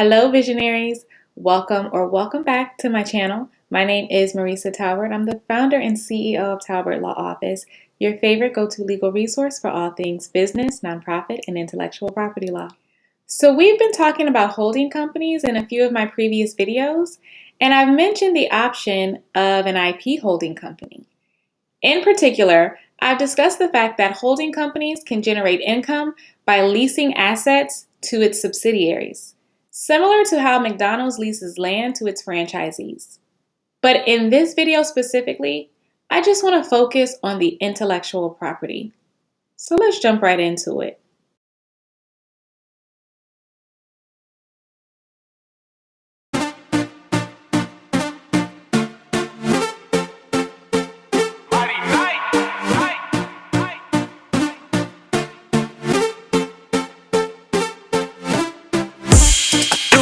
Hello, visionaries. Welcome back to my channel. My name is Maresa Talbert. I'm the founder and CEO of Talbert Law Office, your favorite go-to legal resource for all things business, nonprofit, and intellectual property law. So we've been talking about holding companies in a few of my previous videos, and I've mentioned the option of an IP holding company. In particular, I've discussed the fact that holding companies can generate income by leasing assets to its subsidiaries, similar to how McDonald's leases land to its franchisees. But in this video specifically, I just want to focus on the intellectual property. So let's jump right into it.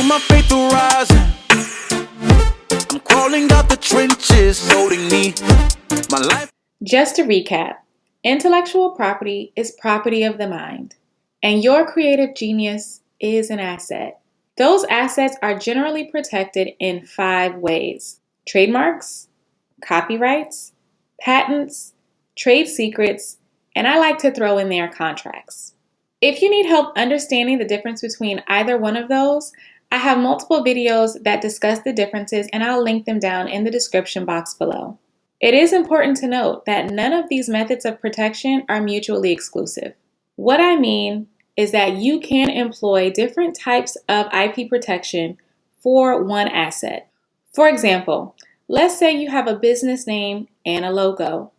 My faith rising. I'm crawling out the trenches, holding me. My life. Just to recap, intellectual property is property of the mind, and your creative genius is an asset. Those assets are generally protected in 5 ways: trademarks, copyrights, patents, trade secrets, and I like to throw in there contracts. If you need help understanding the difference between either one of those, I have multiple videos that discuss the differences, and I'll link them down in the description box below. It is important to note that none of these methods of protection are mutually exclusive. What I mean is that you can employ different types of IP protection for one asset. For example, let's say you have a business name and a logo.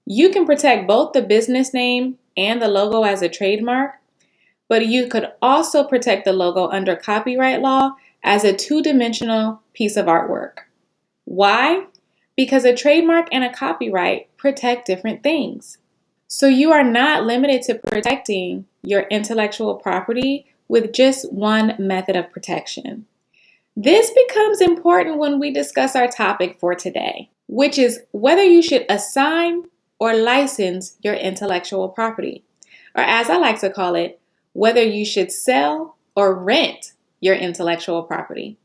You can protect both the business name and the logo as a trademark, but you could also protect the logo under copyright law as a 2-dimensional piece of artwork. Why? Because a trademark and a copyright protect different things. So you are not limited to protecting your intellectual property with just one method of protection. This becomes important when we discuss our topic for today, which is whether you should assign or license your intellectual property, or as I like to call it, whether you should sell or rent your intellectual property.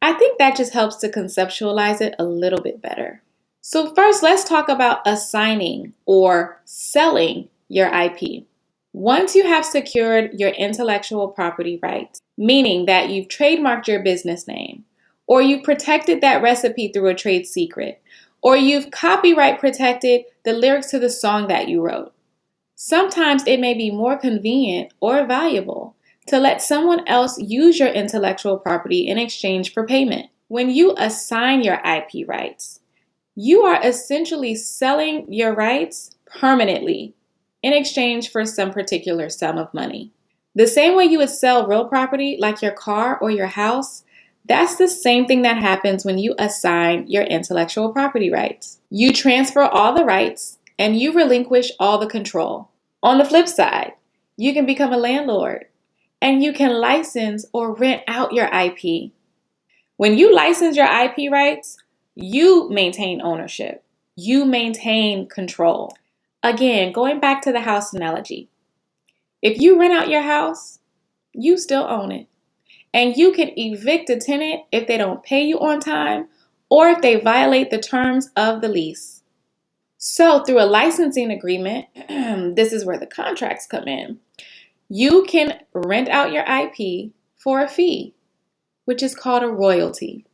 I think that just helps to conceptualize it a little bit better. So first, let's talk about assigning or selling your IP. Once you have secured your intellectual property rights, meaning that you've trademarked your business name, or you've protected that recipe through a trade secret, or you've copyright protected the lyrics to the song that you wrote, sometimes it may be more convenient or valuable to let someone else use your intellectual property in exchange for payment. When you assign your IP rights, you are essentially selling your rights permanently in exchange for some particular sum of money. The same way you would sell real property like your car or your house, that's the same thing that happens when you assign your intellectual property rights. You transfer all the rights and you relinquish all the control. On the flip side, you can become a landlord and you can license or rent out your IP. When you license your IP rights, you maintain ownership. You maintain control. Again, going back to the house analogy, if you rent out your house, you still own it. And you can evict a tenant if they don't pay you on time or if they violate the terms of the lease. So through a licensing agreement, this is where the contracts come in. You can rent out your IP for a fee, which is called a royalty.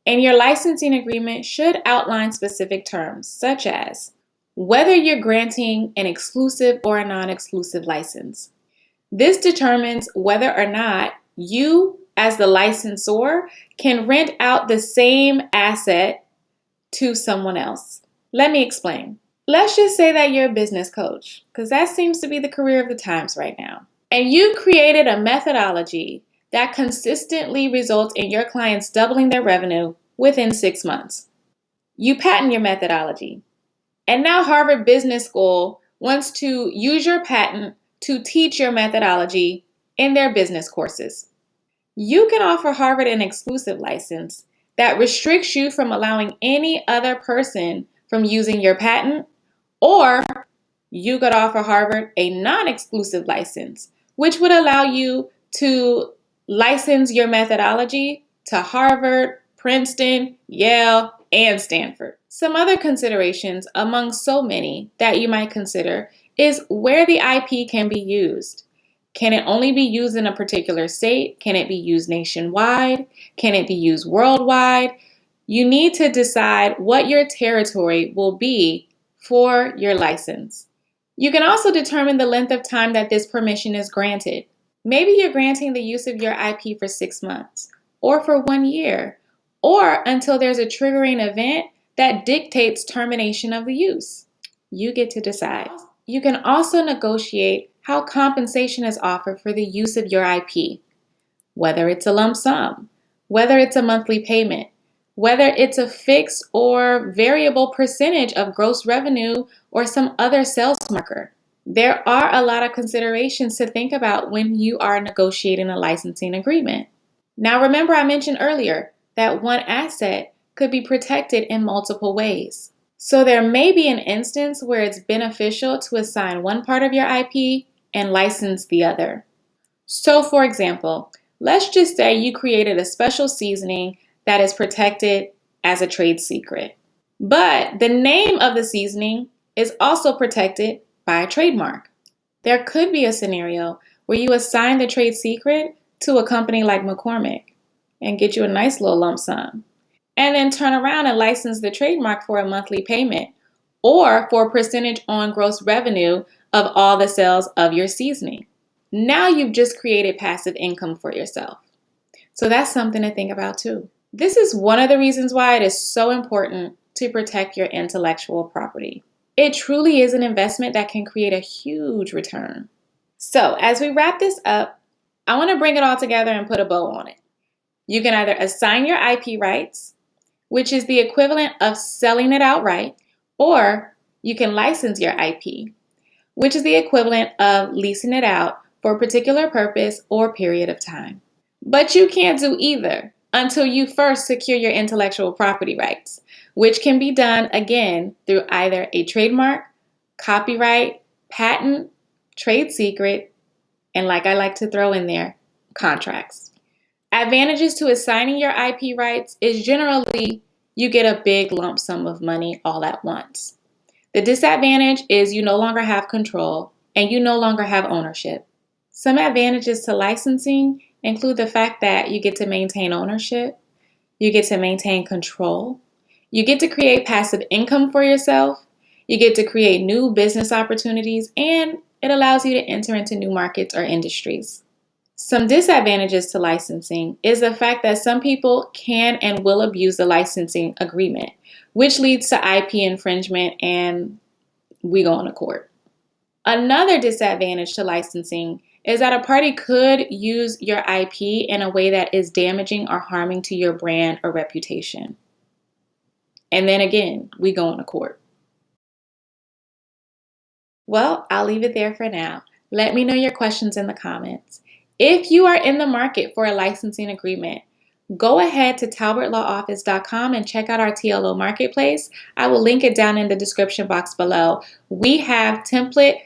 And your licensing agreement should outline specific terms, such as whether you're granting an exclusive or a non-exclusive license. This determines whether or not you, as the licensor, can rent out the same asset to someone else. Let me explain. Let's just say that you're a business coach, because that seems to be the career of the times right now. And you created a methodology that consistently results in your clients doubling their revenue within 6 months. You patent your methodology. And now Harvard Business School wants to use your patent to teach your methodology in their business courses. You can offer Harvard an exclusive license that restricts you from allowing any other person from using your patent, or you could offer Harvard a non-exclusive license, which would allow you to License your methodology to Harvard, Princeton, Yale, and Stanford. Some other considerations among so many that you might consider is where the IP can be used. Can it only be used in a particular state? Can it be used nationwide? Can it be used worldwide? You need to decide what your territory will be for your license. You can also determine the length of time that this permission is granted. Maybe you're granting the use of your IP for 6 months, or for 1 year, or until there's a triggering event that dictates termination of the use. You get to decide. You can also negotiate how compensation is offered for the use of your IP, whether it's a lump sum, whether it's a monthly payment, whether it's a fixed or variable percentage of gross revenue or some other sales marker. There are a lot of considerations to think about when you are negotiating a licensing agreement. Now, remember I mentioned earlier that one asset could be protected in multiple ways. So there may be an instance where it's beneficial to assign one part of your IP and license the other. So for example, let's just say you created a special seasoning that is protected as a trade secret. But the name of the seasoning is also protected by a trademark. There could be a scenario where you assign the trade secret to a company like McCormick and get you a nice little lump sum, and then turn around and license the trademark for a monthly payment or for a percentage on gross revenue of all the sales of your seasoning. Now you've just created passive income for yourself. So that's something to think about too. This is one of the reasons why it is so important to protect your intellectual property. It truly is an investment that can create a huge return. So as we wrap this up, I want to bring it all together and put a bow on it. You can either assign your IP rights, which is the equivalent of selling it outright, or you can license your IP, which is the equivalent of leasing it out for a particular purpose or period of time. But you can't do either until you first secure your intellectual property rights, which can be done again through either a trademark, copyright, patent, trade secret, and like I like to throw in there, contracts. Advantages to assigning your IP rights is generally you get a big lump sum of money all at once. The disadvantage is you no longer have control and you no longer have ownership. Some advantages to licensing include the fact that you get to maintain ownership, you get to maintain control, you get to create passive income for yourself, you get to create new business opportunities, and it allows you to enter into new markets or industries. Some disadvantages to licensing is the fact that some people can and will abuse the licensing agreement, which leads to IP infringement and we go into court. Another disadvantage to licensing is that a party could use your IP in a way that is damaging or harming to your brand or reputation. And then again, we go into court. Well, I'll leave it there for now. Let me know your questions in the comments. If you are in the market for a licensing agreement, go ahead to talbertlawoffice.com and check out our TLO marketplace. I will link it down in the description box below. We have template,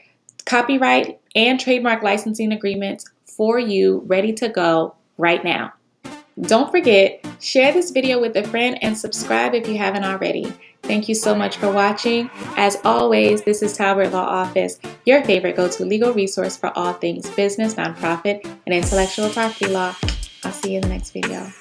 copyright, and trademark licensing agreements for you ready to go right now. Don't forget, share this video with a friend and subscribe if you haven't already. Thank you so much for watching. As always, this is Talbert Law Office, your favorite go-to legal resource for all things business, nonprofit, and intellectual property law. I'll see you in the next video.